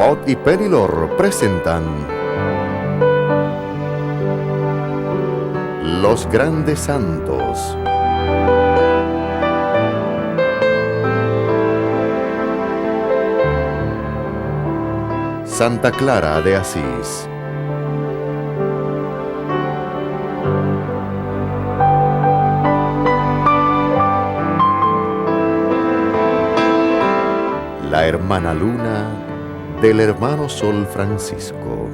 Bob y Penny Lore presentan Los Grandes Santos. Santa Clara de Asís. La hermana Luna del hermano Sol Francisco.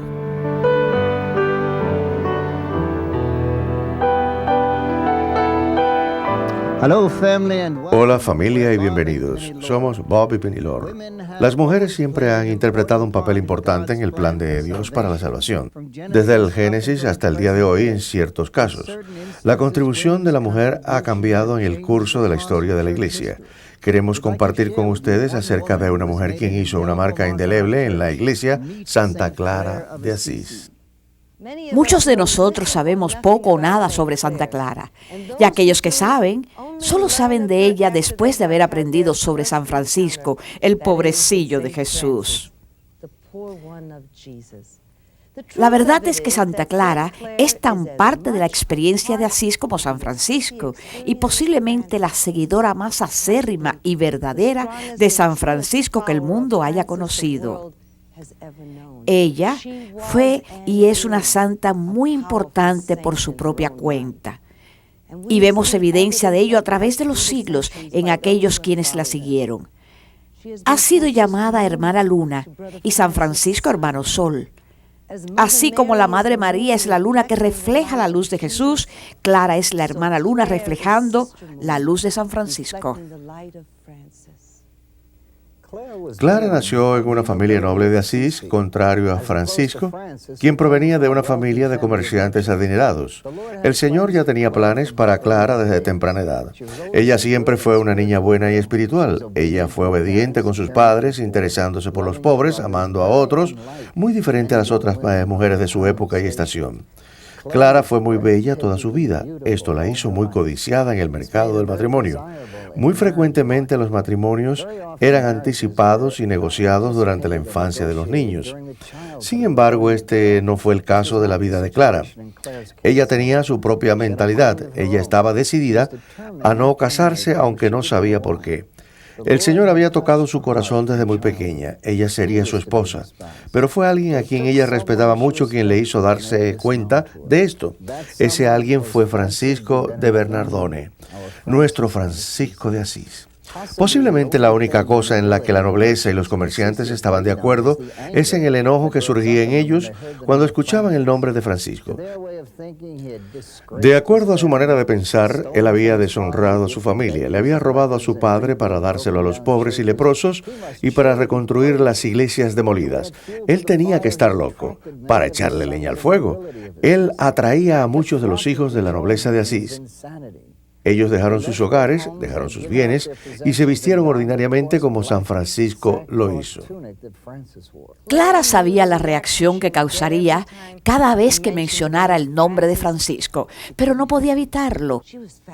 Hola familia y bienvenidos. Somos Bob y Penny Lore. Las mujeres siempre han interpretado un papel importante en el plan de Dios para la salvación, desde el Génesis hasta el día de hoy en ciertos casos. La contribución de la mujer ha cambiado en el curso de la historia de la Iglesia. Queremos compartir con ustedes acerca de una mujer quien hizo una marca indeleble en la Iglesia, Santa Clara de Asís. Muchos de nosotros sabemos poco o nada sobre Santa Clara, y aquellos que saben, solo saben de ella después de haber aprendido sobre San Francisco, el pobrecillo de Jesús. La verdad es que Santa Clara es tan parte de la experiencia de Asís como San Francisco, y posiblemente la seguidora más acérrima y verdadera de San Francisco que el mundo haya conocido. Ella fue y es una santa muy importante por su propia cuenta. Y vemos evidencia de ello a través de los siglos en aquellos quienes la siguieron. Ha sido llamada hermana Luna y San Francisco hermano Sol. Así como la Madre María es la luna que refleja la luz de Jesús, Clara es la hermana Luna reflejando la luz de San Francisco. Clara nació en una familia noble de Asís, contrario a Francisco, quien provenía de una familia de comerciantes adinerados. El Señor ya tenía planes para Clara desde temprana edad. Ella siempre fue una niña buena y espiritual. Ella fue obediente con sus padres, interesándose por los pobres, amando a otros, muy diferente a las otras mujeres de su época y estación. Clara fue muy bella toda su vida. Esto la hizo muy codiciada en el mercado del matrimonio. Muy frecuentemente los matrimonios eran anticipados y negociados durante la infancia de los niños. Sin embargo, este no fue el caso de la vida de Clara. Ella tenía su propia mentalidad. Ella estaba decidida a no casarse, aunque no sabía por qué. El Señor había tocado su corazón desde muy pequeña. Ella sería su esposa. Pero fue alguien a quien ella respetaba mucho quien le hizo darse cuenta de esto. Ese alguien fue Francisco de Bernardone, nuestro Francisco de Asís. Posiblemente la única cosa en la que la nobleza y los comerciantes estaban de acuerdo es en el enojo que surgía en ellos cuando escuchaban el nombre de Francisco. De acuerdo a su manera de pensar, él había deshonrado a su familia, le había robado a su padre para dárselo a los pobres y leprosos y para reconstruir las iglesias demolidas. Él tenía que estar loco para echarle leña al fuego. Él atraía a muchos de los hijos de la nobleza de Asís. Ellos dejaron sus hogares, dejaron sus bienes y se vistieron ordinariamente como San Francisco lo hizo. Clara sabía la reacción que causaría cada vez que mencionara el nombre de Francisco, pero no podía evitarlo.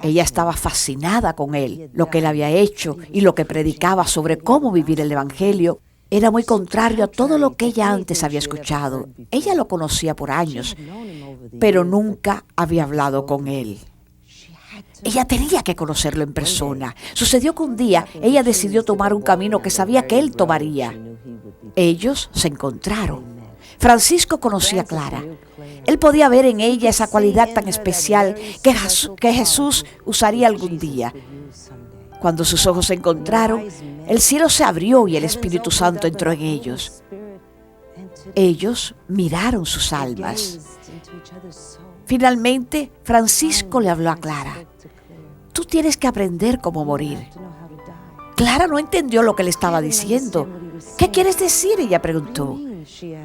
Ella estaba fascinada con él, lo que él había hecho y lo que predicaba sobre cómo vivir el Evangelio. Era muy contrario a todo lo que ella antes había escuchado. Ella lo conocía por años, pero nunca había hablado con él. Ella tenía que conocerlo en persona. Sucedió que un día ella decidió tomar un camino que sabía que él tomaría. Ellos se encontraron. Francisco conocía a Clara. Él podía ver en ella esa cualidad tan especial que Jesús usaría algún día. Cuando sus ojos se encontraron, el cielo se abrió y el Espíritu Santo entró en ellos. Ellos miraron sus almas. Finalmente, Francisco le habló a Clara. Tú tienes que aprender cómo morir. Clara no entendió lo que le estaba diciendo. ¿Qué quieres decir?, ella preguntó.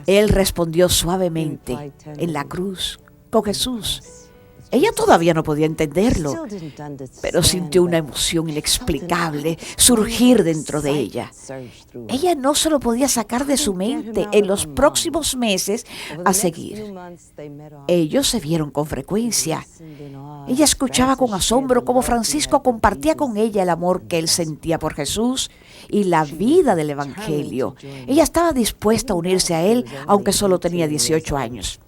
Él respondió suavemente, en la cruz, con Jesús. Ella todavía no podía entenderlo, pero sintió una emoción inexplicable surgir dentro de ella. Ella no se lo podía sacar de su mente en los próximos meses a seguir. Ellos se vieron con frecuencia. Ella escuchaba con asombro cómo Francisco compartía con ella el amor que él sentía por Jesús y la vida del Evangelio. Ella estaba dispuesta a unirse a él, aunque solo tenía 18 años.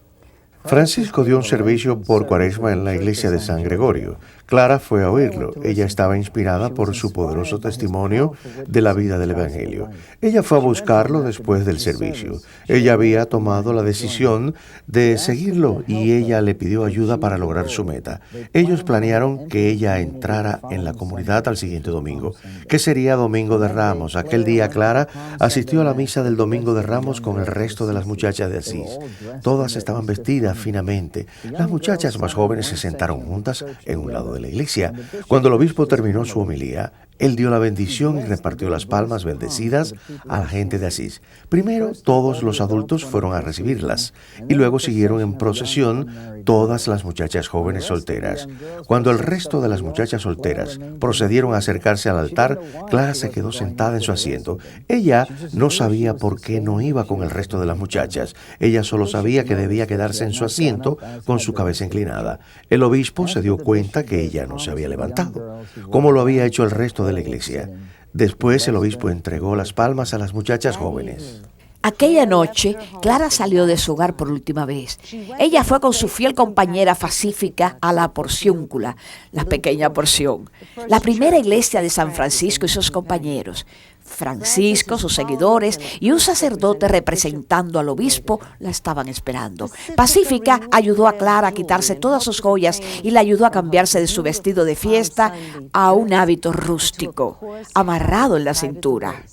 Francisco dio un servicio por Cuaresma en la iglesia de San Gregorio. Clara fue a oírlo. Ella estaba inspirada por su poderoso testimonio de la vida del Evangelio. Ella fue a buscarlo después del servicio. Ella había tomado la decisión de seguirlo y ella le pidió ayuda para lograr su meta. Ellos planearon que ella entrara en la comunidad al siguiente domingo, que sería Domingo de Ramos. Aquel día Clara asistió a la misa del Domingo de Ramos con el resto de las muchachas de Asís. Todas estaban vestidas finamente. Las muchachas más jóvenes se sentaron juntas en un lado de la iglesia. Cuando el obispo terminó su homilía, él dio la bendición y repartió las palmas bendecidas a la gente de Asís. Primero, todos los adultos fueron a recibirlas y luego siguieron en procesión todas las muchachas jóvenes solteras. Cuando el resto de las muchachas solteras procedieron a acercarse al altar, Clara se quedó sentada en su asiento. Ella no sabía por qué no iba con el resto de las muchachas. Ella solo sabía que debía quedarse en su asiento con su cabeza inclinada. El obispo se dio cuenta que ella no se había levantado, como lo había hecho el resto de la iglesia. Después el obispo entregó las palmas a las muchachas jóvenes. Aquella noche, Clara salió de su hogar por última vez. Ella fue con su fiel compañera Pacífica a la Porciúncula, la pequeña porción, la primera iglesia de San Francisco y sus compañeros. Francisco, sus seguidores y un sacerdote representando al obispo la estaban esperando. Pacífica ayudó a Clara a quitarse todas sus joyas y la ayudó a cambiarse de su vestido de fiesta a un hábito rústico, amarrado en la cintura.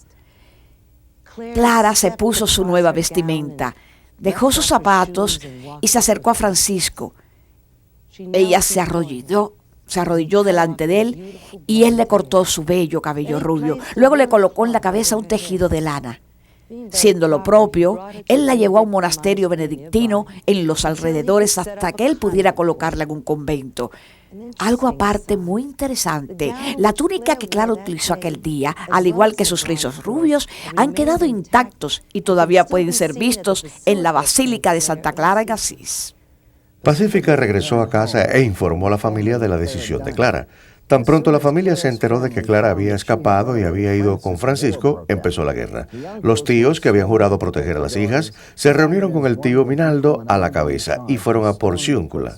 Clara se puso su nueva vestimenta, dejó sus zapatos y se acercó a Francisco. Ella se arrodilló delante de él y él le cortó su bello cabello rubio. Luego le colocó en la cabeza un tejido de lana. Siendo lo propio, él la llevó a un monasterio benedictino en los alrededores hasta que él pudiera colocarla en un convento. Algo aparte muy interesante, la túnica que Clara utilizó aquel día, al igual que sus rizos rubios, han quedado intactos y todavía pueden ser vistos en la Basílica de Santa Clara en Asís. Pacífica regresó a casa e informó a la familia de la decisión de Clara. Tan pronto la familia se enteró de que Clara había escapado y había ido con Francisco, empezó la guerra. Los tíos, que habían jurado proteger a las hijas, se reunieron con el tío Minaldo a la cabeza y fueron a Porciúncula.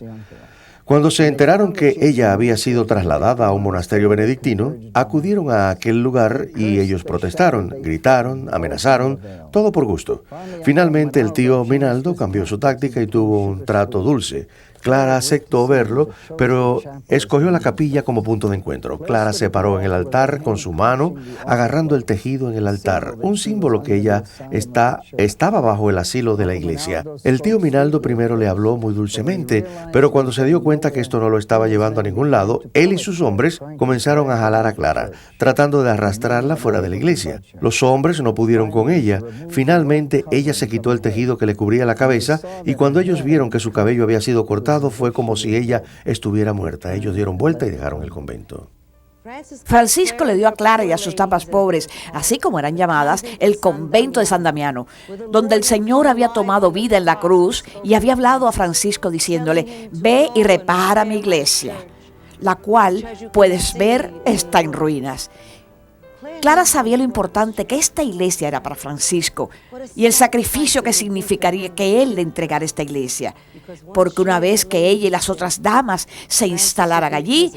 Cuando se enteraron que ella había sido trasladada a un monasterio benedictino, acudieron a aquel lugar y ellos protestaron, gritaron, amenazaron, todo por gusto. Finalmente el tío Minaldo cambió su táctica y tuvo un trato dulce. Clara aceptó verlo, pero escogió la capilla como punto de encuentro. Clara se paró en el altar con su mano, agarrando el tejido en el altar, un símbolo que ella estaba bajo el asilo de la iglesia. El tío Minaldo primero le habló muy dulcemente, pero cuando se dio cuenta que esto no lo estaba llevando a ningún lado, él y sus hombres comenzaron a jalar a Clara, tratando de arrastrarla fuera de la iglesia. Los hombres no pudieron con ella. Finalmente, ella se quitó el tejido que le cubría la cabeza y cuando ellos vieron que su cabello había sido cortado, fue como si ella estuviera muerta. Ellos dieron vuelta y dejaron el convento. Francisco le dio a Clara y a sus tapas pobres, así como eran llamadas, el convento de San Damiano, donde el Señor había tomado vida en la cruz y había hablado a Francisco diciéndole: ve y repara mi iglesia, la cual, puedes ver, está en ruinas. Clara sabía lo importante que esta iglesia era para Francisco y el sacrificio que significaría que él le entregara esta iglesia, porque una vez que ella y las otras damas se instalaran allí,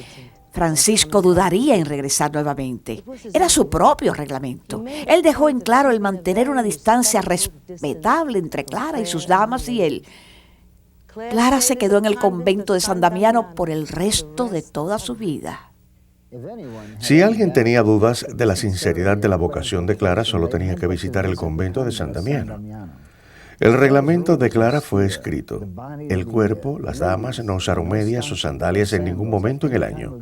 Francisco dudaría en regresar nuevamente. Era su propio reglamento. Él dejó en claro el mantener una distancia respetable entre Clara y sus damas y él. Clara se quedó en el convento de San Damiano por el resto de toda su vida. Si alguien tenía dudas de la sinceridad de la vocación de Clara, solo tenía que visitar el convento de San Damiano. El reglamento de Clara fue escrito. El cuerpo, las damas, no usaron medias o sandalias en ningún momento en el año.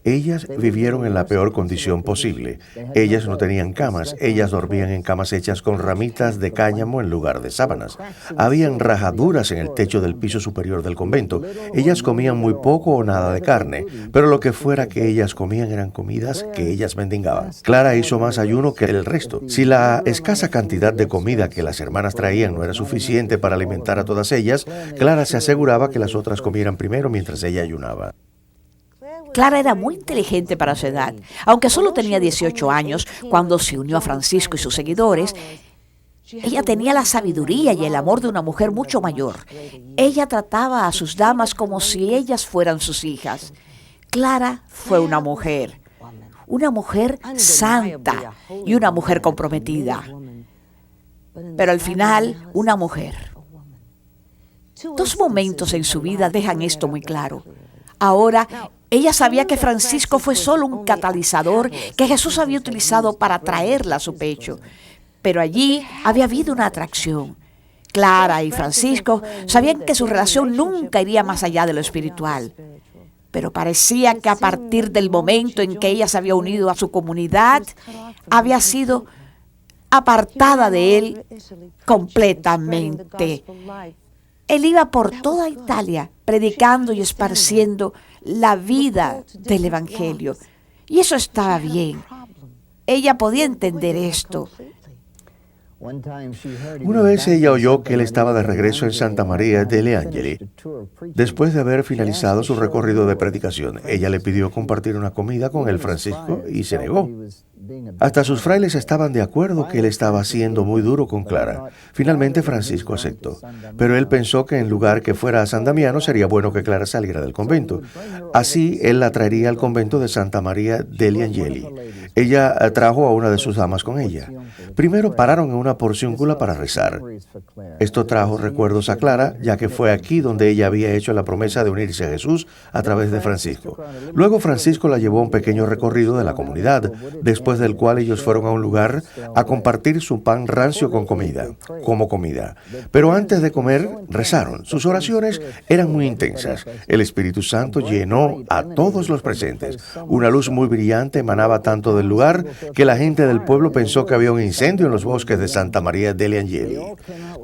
Ellas vivieron en la peor condición posible. Ellas no tenían camas. Ellas dormían en camas hechas con ramitas de cáñamo en lugar de sábanas. Habían rajaduras en el techo del piso superior del convento. Ellas comían muy poco o nada de carne, pero lo que fuera que ellas comían eran comidas que ellas mendigaban. Clara hizo más ayuno que el resto. Si la escasa cantidad de comida que las hermanas traían no era suficiente para alimentar a todas ellas, Clara se aseguraba que las otras comieran primero mientras ella ayunaba. Clara era muy inteligente para su edad. Aunque solo tenía 18 años cuando se unió a Francisco y sus seguidores, ella tenía la sabiduría y el amor de una mujer mucho mayor. Ella trataba a sus damas como si ellas fueran sus hijas. Clara fue una mujer santa y una mujer comprometida. Pero al final, una mujer. Dos momentos en su vida dejan esto muy claro. Ahora, ella sabía que Francisco fue solo un catalizador que Jesús había utilizado para traerla a su pecho. Pero allí había habido una atracción. Clara y Francisco sabían que su relación nunca iría más allá de lo espiritual. Pero parecía que a partir del momento en que ella se había unido a su comunidad, había sido apartada de él completamente. Él iba por toda Italia predicando y esparciendo la vida del Evangelio. Y eso estaba bien. Ella podía entender esto. Una vez ella oyó que él estaba de regreso en Santa María degli Angeli. Después de haber finalizado su recorrido de predicación, ella le pidió compartir una comida con el Francisco y se negó. Hasta sus frailes estaban de acuerdo que él estaba siendo muy duro con Clara. Finalmente Francisco aceptó, pero él pensó que en lugar que fuera a San Damiano sería bueno que Clara saliera del convento. Así él la traería al convento de Santa María degli Angeli. Ella trajo a una de sus damas con ella. Primero pararon en una porciúncula para rezar. Esto trajo recuerdos a Clara, ya que fue aquí donde ella había hecho la promesa de unirse a Jesús a través de Francisco. Luego Francisco la llevó a un pequeño recorrido de la comunidad, después del cual ellos fueron a un lugar a compartir su pan rancio como comida. Pero antes de comer, rezaron. Sus oraciones eran muy intensas. El Espíritu Santo llenó a todos los presentes. Una luz muy brillante emanaba tanto del lugar que la gente del pueblo pensó que había un incendio en los bosques de Santa María degli Angeli.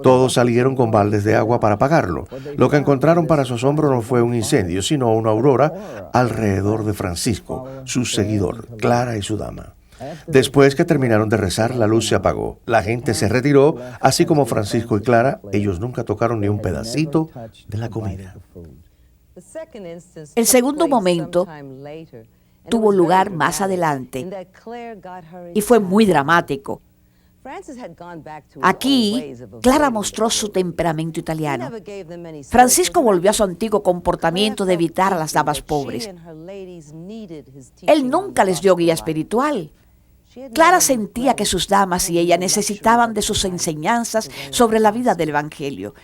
Todos salieron con baldes de agua para apagarlo. Lo que encontraron para su asombro no fue un incendio, sino una aurora alrededor de Francisco, su seguidor, Clara y su dama. Después que terminaron de rezar, la luz se apagó. La gente se retiró, así como Francisco y Clara. Ellos nunca tocaron ni un pedacito de la comida. El segundo momento tuvo lugar más adelante y fue muy dramático. Aquí, Clara mostró su temperamento italiano. Francisco volvió a su antiguo comportamiento de evitar a las damas pobres. Él nunca les dio guía espiritual. Clara sentía que sus damas y ella necesitaban de sus enseñanzas sobre la vida del Evangelio.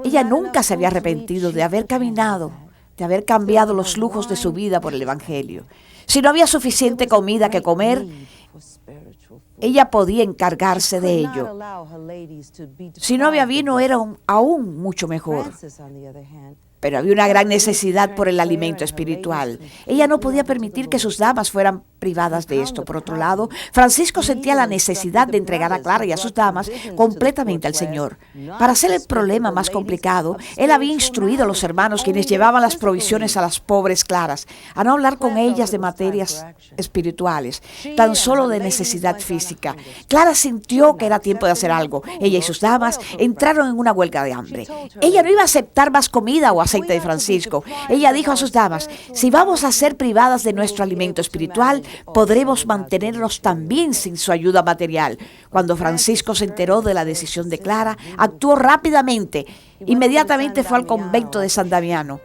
Ella nunca se había arrepentido de haber caminado, de haber cambiado los lujos de su vida por el Evangelio. Si no había suficiente comida que comer, ella podía encargarse de ello. Si no había vino, era aún mucho mejor. Pero había una gran necesidad por el alimento espiritual. Ella no podía permitir que sus damas fueran privadas de esto. Por otro lado, Francisco sentía la necesidad de entregar a Clara y a sus damas completamente al Señor. Para hacer el problema más complicado, él había instruido a los hermanos quienes llevaban las provisiones a las pobres Claras, a no hablar con ellas de materias espirituales, tan solo de necesidad física. Clara sintió que era tiempo de hacer algo. Ella y sus damas entraron en una huelga de hambre. Ella no iba a aceptar más comida o aceite de Francisco. Ella dijo a sus damas: si vamos a ser privadas de nuestro alimento espiritual, podremos mantenernos también sin su ayuda material. Cuando Francisco se enteró de la decisión de Clara, actuó rápidamente. Inmediatamente fue al convento de San Damiano.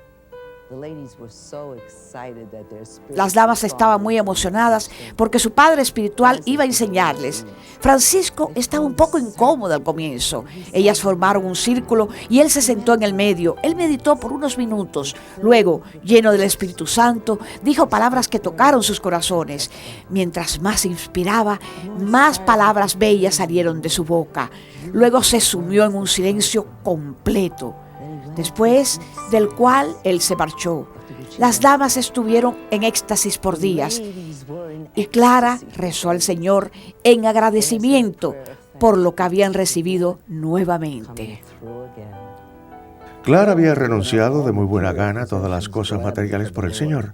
Las damas estaban muy emocionadas porque su padre espiritual iba a enseñarles. Francisco estaba un poco incómodo al comienzo. Ellas formaron un círculo y él se sentó en el medio. Él meditó por unos minutos. Luego, lleno del Espíritu Santo, dijo palabras que tocaron sus corazones. Mientras más inspiraba, más palabras bellas salieron de su boca. Luego se sumió en un silencio completo, después del cual él se marchó. Las damas estuvieron en éxtasis por días y Clara rezó al Señor en agradecimiento por lo que habían recibido nuevamente. Clara había renunciado de muy buena gana a todas las cosas materiales por el Señor.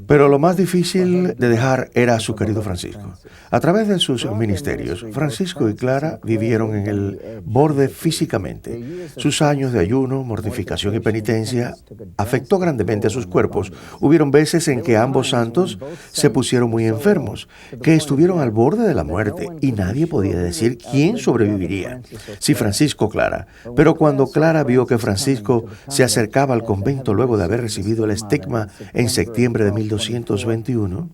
Pero lo más difícil de dejar era a su querido Francisco. A través de sus ministerios, Francisco y Clara vivieron en el borde físicamente. Sus años de ayuno, mortificación y penitencia afectó grandemente a sus cuerpos. Hubieron veces en que ambos santos se pusieron muy enfermos, que estuvieron al borde de la muerte y nadie podía decir quién sobreviviría, si Francisco o Clara. Pero cuando Clara vio que Francisco se acercaba al convento luego de haber recibido el estigma en septiembre de 1221,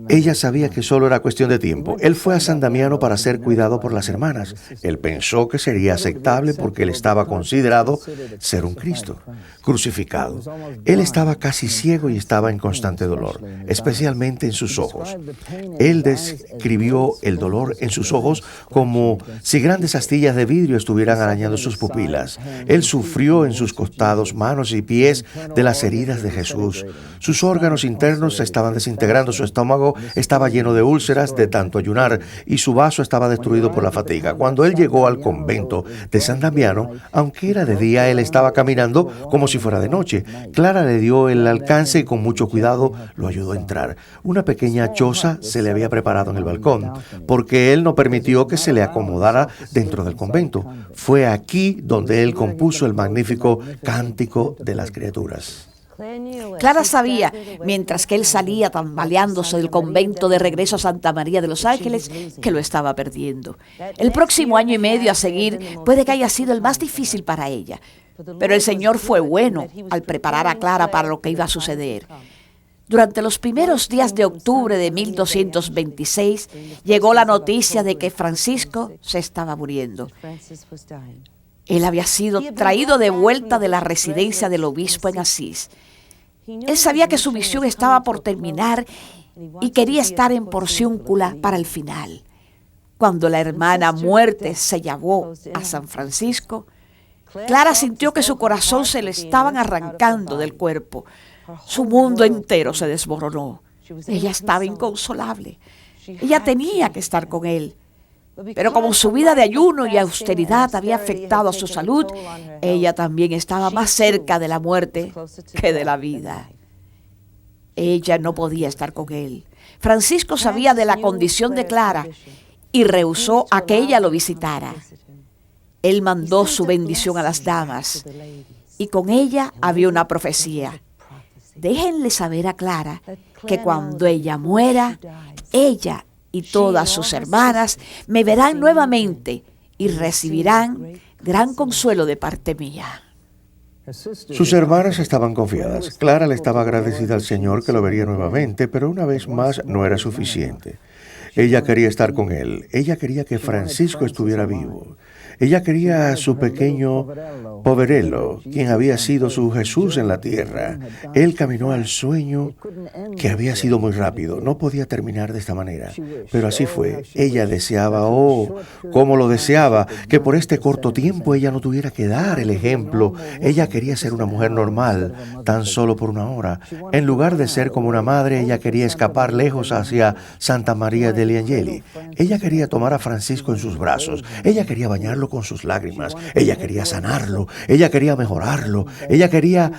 ella sabía que solo era cuestión de tiempo. Él fue a San Damiano para ser cuidado por las hermanas. Él pensó que sería aceptable porque él estaba considerado ser un Cristo crucificado. Él estaba casi ciego y estaba en constante dolor, especialmente en sus ojos. Él describió el dolor en sus ojos como si grandes astillas de vidrio estuvieran arañando sus pupilas. Él sufrió en sus costados, manos y pies de las heridas de Jesús. Sus órganos internos se estaban desintegrando, su estómago estaba lleno de úlceras de tanto ayunar y su vaso estaba destruido por la fatiga. Cuando él llegó al convento de San Damiano, aunque era de día, él estaba caminando como si fuera de noche. Clara le dio el alcance y con mucho cuidado lo ayudó a entrar. Una pequeña choza se le había preparado en el balcón, porque él no permitió que se le acomodara dentro del convento. Fue aquí donde él compuso el magnífico Cántico de las Criaturas. Clara sabía, mientras que él salía tambaleándose del convento de regreso a Santa María de los Ángeles, que lo estaba perdiendo. El próximo año y medio a seguir puede que haya sido el más difícil para ella, pero el Señor fue bueno al preparar a Clara para lo que iba a suceder. Durante los primeros días de octubre de 1226 llegó la noticia de que Francisco se estaba muriendo. Él había sido traído de vuelta de la residencia del obispo en Asís. Él sabía que su misión estaba por terminar y quería estar en Porciúncula para el final. Cuando la hermana muerte se llevó a San Francisco, Clara sintió que su corazón se le estaban arrancando del cuerpo. Su mundo entero se desmoronó. Ella estaba inconsolable. Ella tenía que estar con él. Pero como su vida de ayuno y austeridad había afectado a su salud, ella también estaba más cerca de la muerte que de la vida. Ella no podía estar con él. Francisco sabía de la condición de Clara y rehusó a que ella lo visitara. Él mandó su bendición a las damas y con ella había una profecía. Déjenle saber a Clara que cuando ella muera, ella y todas sus hermanas me verán nuevamente y recibirán gran consuelo de parte mía. Sus hermanas estaban confiadas. Clara le estaba agradecida al Señor que lo vería nuevamente, pero una vez más no era suficiente. Ella quería estar con él. Ella quería que Francisco estuviera vivo. Ella quería a su pequeño Poverello, quien había sido su Jesús en la tierra. Él caminó al sueño que había sido muy rápido. No podía terminar de esta manera, pero así fue. Ella deseaba, cómo lo deseaba, que por este corto tiempo ella no tuviera que dar el ejemplo. Ella quería ser una mujer normal, tan solo por una hora. En lugar de ser como una madre, ella quería escapar lejos hacia Santa María degli Angeli. Ella quería tomar a Francisco en sus brazos. Ella quería bañarlo con sus lágrimas. Ella quería sanarlo. Ella quería mejorarlo. Ella quería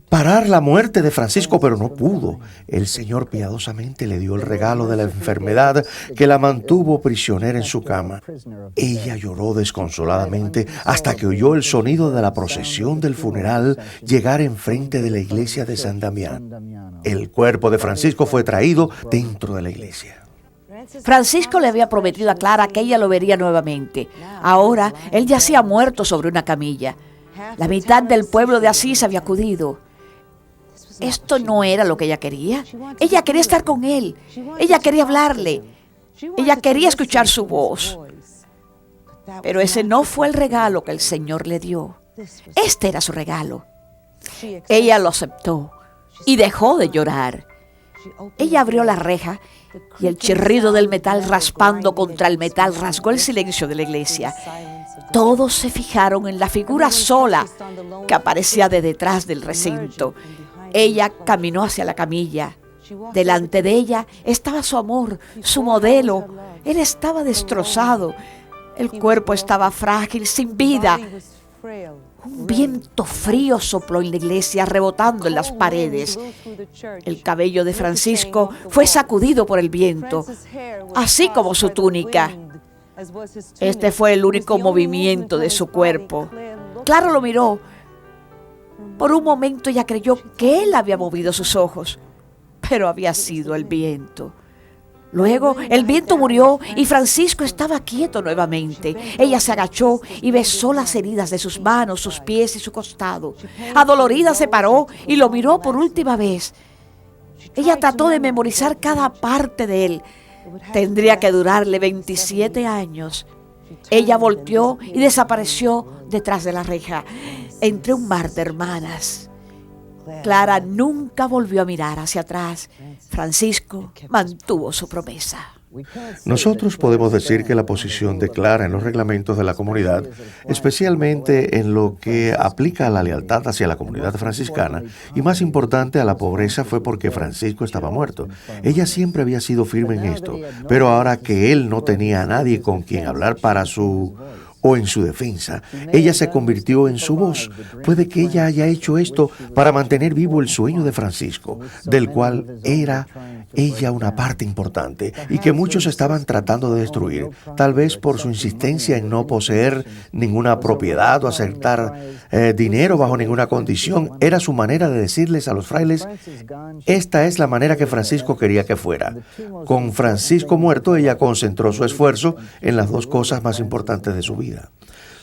parar la muerte de Francisco, pero no pudo. El Señor piadosamente le dio el regalo de la enfermedad que la mantuvo prisionera en su cama. Ella lloró desconsoladamente hasta que oyó el sonido de la procesión del funeral llegar enfrente de la iglesia de San Damián. El cuerpo de Francisco fue traído dentro de la iglesia. Francisco le había prometido a Clara que ella lo vería nuevamente. Ahora, él yacía muerto sobre una camilla. La mitad del pueblo de Asís había acudido. Esto no era lo que ella quería. Ella quería estar con él. Ella quería hablarle. Ella quería escuchar su voz. Pero ese no fue el regalo que el Señor le dio. Este era su regalo. Ella lo aceptó y dejó de llorar. Ella abrió la reja y el chirrido del metal raspando contra el metal rasgó el silencio de la iglesia. Todos se fijaron en la figura sola que aparecía de detrás del recinto. Ella caminó hacia la camilla. Delante de ella estaba su amor, su modelo. Él estaba destrozado. El cuerpo estaba frágil, sin vida. Un viento frío sopló en la iglesia, rebotando en las paredes. El cabello de Francisco fue sacudido por el viento, así como su túnica. Este fue el único movimiento de su cuerpo. Clara lo miró. Por un momento ella creyó que él había movido sus ojos, pero había sido el viento. Luego el viento murió y Francisco estaba quieto nuevamente. Ella se agachó y besó las heridas de sus manos, sus pies y su costado. Adolorida se paró y lo miró por última vez. Ella trató de memorizar cada parte de él. Tendría que durarle 27 años. Ella volteó y desapareció detrás de la reja, entre un mar de hermanas. Clara nunca volvió a mirar hacia atrás. Francisco mantuvo su promesa. Nosotros podemos decir que la posición de Clara en los reglamentos de la comunidad, especialmente en lo que aplica a la lealtad hacia la comunidad franciscana y más importante a la pobreza, fue porque Francisco estaba muerto. Ella siempre había sido firme en esto, pero ahora que él no tenía a nadie con quien hablar o en su defensa, ella se convirtió en su voz. Puede que ella haya hecho esto para mantener vivo el sueño de Francisco, del cual era ella una parte importante y que muchos estaban tratando de destruir, tal vez por su insistencia en no poseer ninguna propiedad o aceptar dinero bajo ninguna condición. Era su manera de decirles a los frailes: esta es la manera que Francisco quería que fuera. Con Francisco muerto, ella concentró su esfuerzo en las dos cosas más importantes de su vida: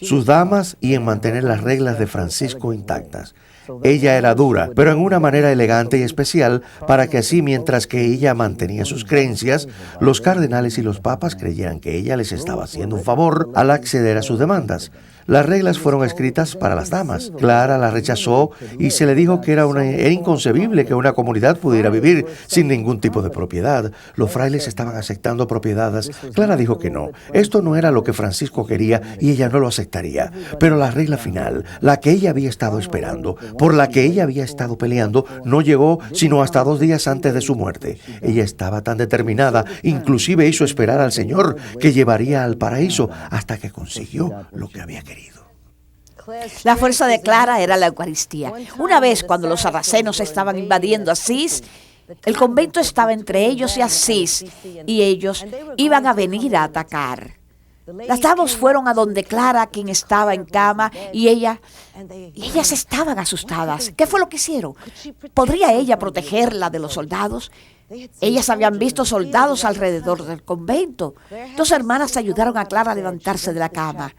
sus damas y en mantener las reglas de Francisco intactas. Ella era dura, pero en una manera elegante y especial, para que así, mientras que ella mantenía sus creencias, los cardenales y los papas creyeran que ella les estaba haciendo un favor al acceder a sus demandas. Las reglas fueron escritas para las damas. Clara las rechazó y se le dijo que era inconcebible que una comunidad pudiera vivir sin ningún tipo de propiedad. Los frailes estaban aceptando propiedades. Clara dijo que no. Esto no era lo que Francisco quería y ella no lo aceptaría. Pero la regla final, la que ella había estado esperando, por la que ella había estado peleando, no llegó sino hasta 2 días antes de su muerte. Ella estaba tan determinada, inclusive hizo esperar al Señor que llevaría al paraíso hasta que consiguió lo que había querido. La fuerza de Clara era la Eucaristía. Una vez, cuando los sarracenos estaban invadiendo Asís, el convento estaba entre ellos y Asís, y ellos iban a venir a atacar. Las damas fueron a donde Clara, quien estaba en cama, y ellas estaban asustadas. ¿Qué fue lo que hicieron? ¿Podría ella protegerla de los soldados? Ellas habían visto soldados alrededor del convento. 2 hermanas ayudaron a Clara a levantarse de la cama.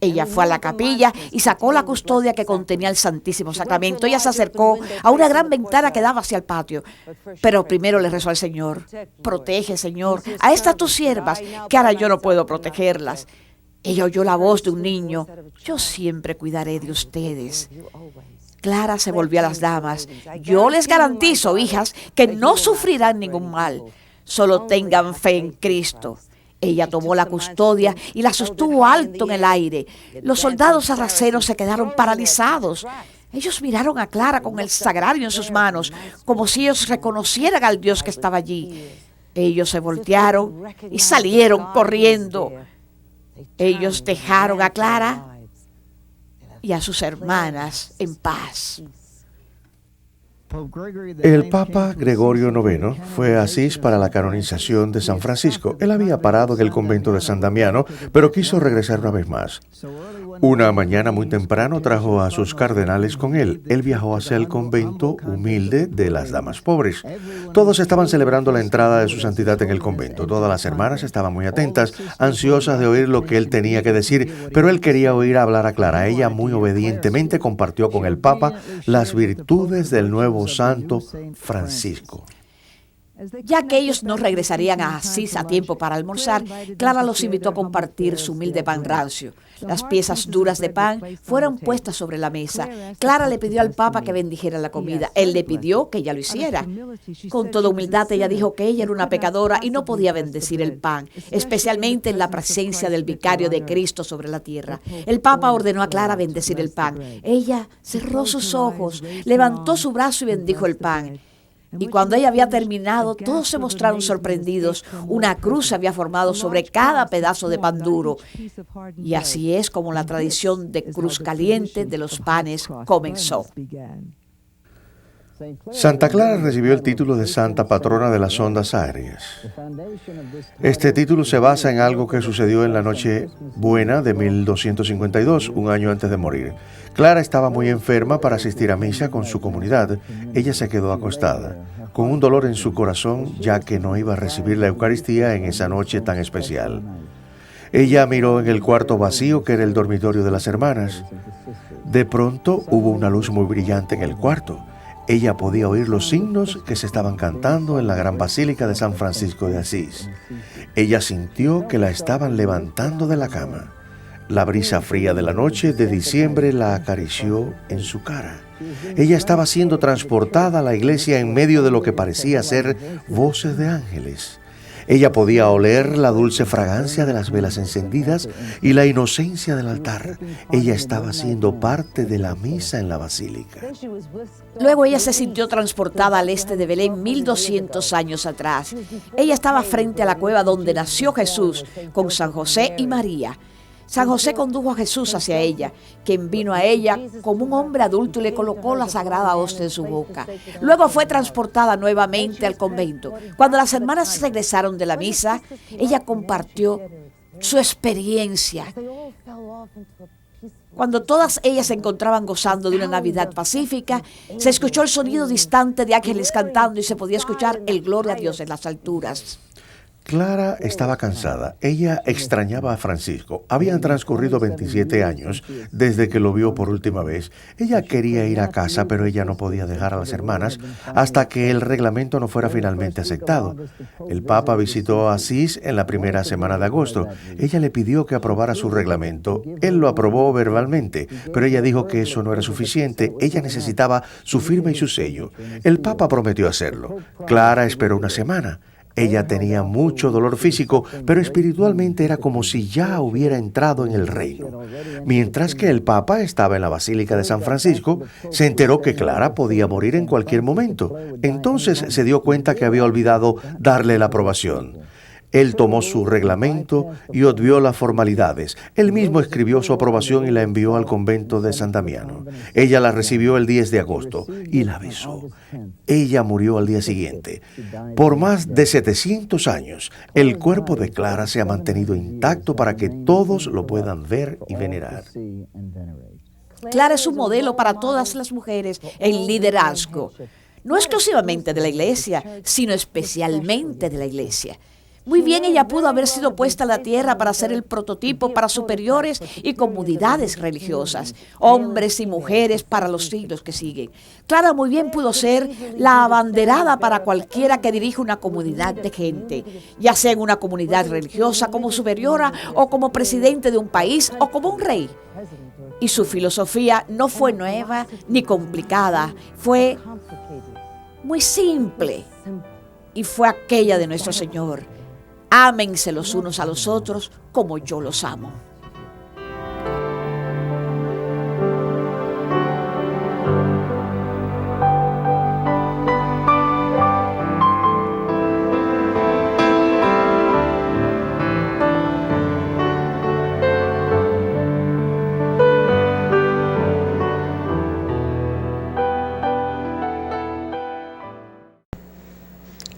Ella fue a la capilla y sacó la custodia que contenía el Santísimo Sacramento. Ella se acercó a una gran ventana que daba hacia el patio. Pero primero le rezó al Señor: protege, Señor, a estas tus siervas, que ahora yo no puedo protegerlas. Ella oyó la voz de un niño: yo siempre cuidaré de ustedes. Clara se volvió a las damas: yo les garantizo, hijas, que no sufrirán ningún mal. Solo tengan fe en Cristo. Ella tomó la custodia y la sostuvo alto en el aire. Los soldados sarracenos se quedaron paralizados. Ellos miraron a Clara con el sagrario en sus manos, como si ellos reconocieran al Dios que estaba allí. Ellos se voltearon y salieron corriendo. Ellos dejaron a Clara y a sus hermanas en paz. El Papa Gregorio IX fue a Asís para la canonización de San Francisco. Él había parado en el convento de San Damiano, pero quiso regresar una vez más. Una mañana muy temprano trajo a sus cardenales con él. Él viajó hacia el convento humilde de las damas pobres. Todos estaban celebrando la entrada de su santidad en el convento. Todas las hermanas estaban muy atentas, ansiosas de oír lo que él tenía que decir, pero él quería oír hablar a Clara. Ella muy obedientemente compartió con el Papa las virtudes del nuevo santo Francisco. Ya que ellos no regresarían a Asís a tiempo para almorzar, Clara los invitó a compartir su humilde pan rancio. Las piezas duras de pan fueron puestas sobre la mesa. Clara le pidió al Papa que bendijera la comida. Él le pidió que ella lo hiciera. Con toda humildad ella dijo que ella era una pecadora y no podía bendecir el pan, especialmente en la presencia del vicario de Cristo sobre la tierra. El Papa ordenó a Clara bendecir el pan. Ella cerró sus ojos, levantó su brazo y bendijo el pan. Y cuando ella había terminado, todos se mostraron sorprendidos. Una cruz se había formado sobre cada pedazo de pan duro. Y así es como la tradición de cruz caliente de los panes comenzó. Santa Clara recibió el título de Santa Patrona de las Ondas Aéreas. Este título se basa en algo que sucedió en la Noche Buena de 1252, un año antes de morir. Clara estaba muy enferma para asistir a misa con su comunidad. Ella se quedó acostada, con un dolor en su corazón, ya que no iba a recibir la Eucaristía en esa noche tan especial. Ella miró en el cuarto vacío que era el dormitorio de las hermanas. De pronto hubo una luz muy brillante en el cuarto. Ella podía oír los signos que se estaban cantando en la gran basílica de San Francisco de Asís. Ella sintió que la estaban levantando de la cama. La brisa fría de la noche de diciembre la acarició en su cara. Ella estaba siendo transportada a la iglesia en medio de lo que parecía ser voces de ángeles. Ella podía oler la dulce fragancia de las velas encendidas y la inocencia del altar. Ella estaba siendo parte de la misa en la basílica. Luego ella se sintió transportada al este de Belén 1200 años atrás. Ella estaba frente a la cueva donde nació Jesús con San José y María. San José condujo a Jesús hacia ella, quien vino a ella como un hombre adulto y le colocó la sagrada hostia en su boca. Luego fue transportada nuevamente al convento. Cuando las hermanas regresaron de la misa, ella compartió su experiencia. Cuando todas ellas se encontraban gozando de una Navidad pacífica, se escuchó el sonido distante de ángeles cantando y se podía escuchar el gloria a Dios en las alturas. Clara estaba cansada. Ella extrañaba a Francisco. Habían transcurrido 27 años desde que lo vio por última vez. Ella quería ir a casa, pero ella no podía dejar a las hermanas hasta que el reglamento no fuera finalmente aceptado. El Papa visitó a Asís en la primera semana de agosto. Ella le pidió que aprobara su reglamento. Él lo aprobó verbalmente, pero ella dijo que eso no era suficiente. Ella necesitaba su firma y su sello. El Papa prometió hacerlo. Clara esperó una semana. Ella tenía mucho dolor físico, pero espiritualmente era como si ya hubiera entrado en el reino. Mientras que el Papa estaba en la Basílica de San Francisco, se enteró que Clara podía morir en cualquier momento. Entonces se dio cuenta que había olvidado darle la aprobación. Él tomó su reglamento y obvió las formalidades. Él mismo escribió su aprobación y la envió al convento de San Damiano. Ella la recibió el 10 de agosto y la besó. Ella murió al día siguiente. Por más de 700 años, el cuerpo de Clara se ha mantenido intacto para que todos lo puedan ver y venerar. Clara es un modelo para todas las mujeres en liderazgo, no exclusivamente de la iglesia, sino especialmente de la iglesia. Muy bien, ella pudo haber sido puesta a la tierra para ser el prototipo para superiores y comunidades religiosas, hombres y mujeres para los siglos que siguen. Clara muy bien pudo ser la abanderada para cualquiera que dirige una comunidad de gente, ya sea en una comunidad religiosa como superiora o como presidente de un país o como un rey. Y su filosofía no fue nueva ni complicada, fue muy simple y fue aquella de nuestro Señor. Ámense los unos a los otros como yo los amo.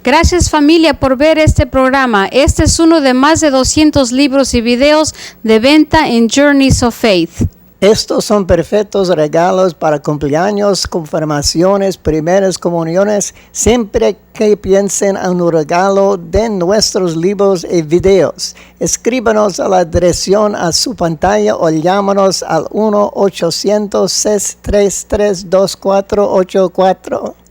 Gracias familia por ver este programa. Este es uno de más de 200 libros y videos de venta en Journeys of Faith. Estos son perfectos regalos para cumpleaños, confirmaciones, primeras comuniones. Siempre que piensen en un regalo, den nuestros libros y videos. Escríbanos a la dirección a su pantalla o llámanos al 1-800-633-2484.